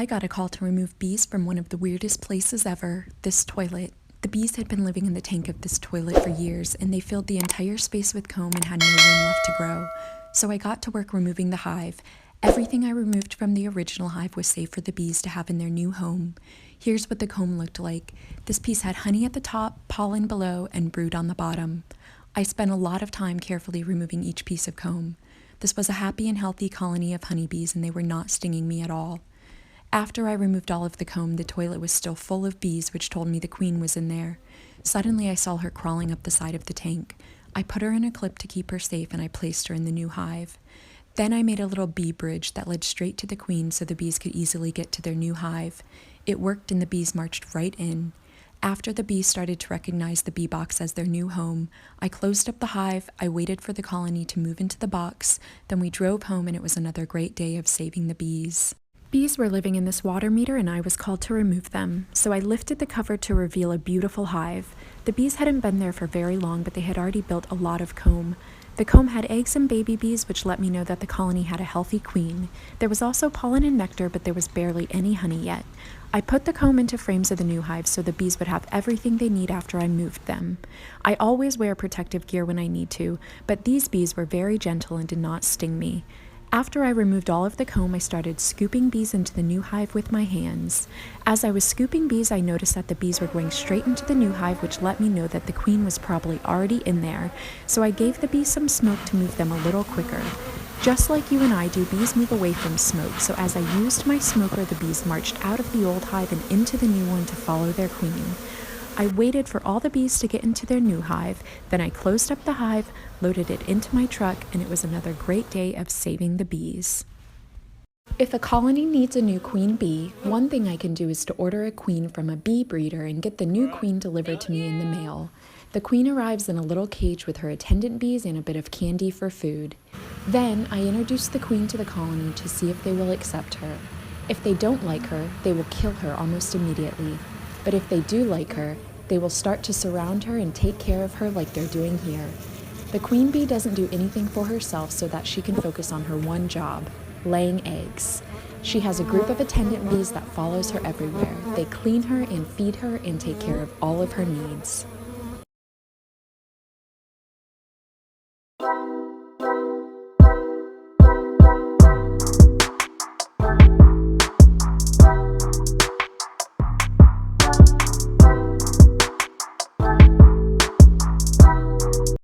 I got a call to remove bees from one of the weirdest places ever, this toilet. The bees had been living in the tank of this toilet for years, and they filled the entire space with comb and had no room left to grow. So I got to work removing the hive. Everything I removed from the original hive was safe for the bees to have in their new home. Here's what the comb looked like. This piece had honey at the top, pollen below, and brood on the bottom. I spent a lot of time carefully removing each piece of comb. This was a happy and healthy colony of honeybees, and they were not stinging me at all. After I removed all of the comb, the toilet was still full of bees, which told me the queen was in there. Suddenly, I saw her crawling up the side of the tank. I put her in a clip to keep her safe, and I placed her in the new hive. Then I made a little bee bridge that led straight to the queen so the bees could easily get to their new hive. It worked, and the bees marched right in. After the bees started to recognize the bee box as their new home, I closed up the hive, I waited for the colony to move into the box, then we drove home, and it was another great day of saving the bees. Bees were living in this water meter, and I was called to remove them, so I lifted the cover to reveal a beautiful hive. The bees hadn't been there for very long, but they had already built a lot of comb. The comb had eggs and baby bees, which let me know that the colony had a healthy queen. There was also pollen and nectar, but there was barely any honey yet. I put the comb into frames of the new hive so the bees would have everything they need after I moved them. I always wear protective gear when I need to, but these bees were very gentle and did not sting me. After I removed all of the comb, I started scooping bees into the new hive with my hands. As I was scooping bees, I noticed that the bees were going straight into the new hive, which let me know that the queen was probably already in there, so I gave the bees some smoke to move them a little quicker. Just like you and I do, bees move away from smoke, so as I used my smoker, the bees marched out of the old hive and into the new one to follow their queen. I waited for all the bees to get into their new hive, then I closed up the hive, loaded it into my truck, and it was another great day of saving the bees. If a colony needs a new queen bee, one thing I can do is to order a queen from a bee breeder and get the new queen delivered to me in the mail. The queen arrives in a little cage with her attendant bees and a bit of candy for food. Then I introduce the queen to the colony to see if they will accept her. If they don't like her, they will kill her almost immediately. But if they do like her, they will start to surround her and take care of her like they're doing here. The queen bee doesn't do anything for herself so that she can focus on her one job, laying eggs. She has a group of attendant bees that follows her everywhere. They clean her and feed her and take care of all of her needs.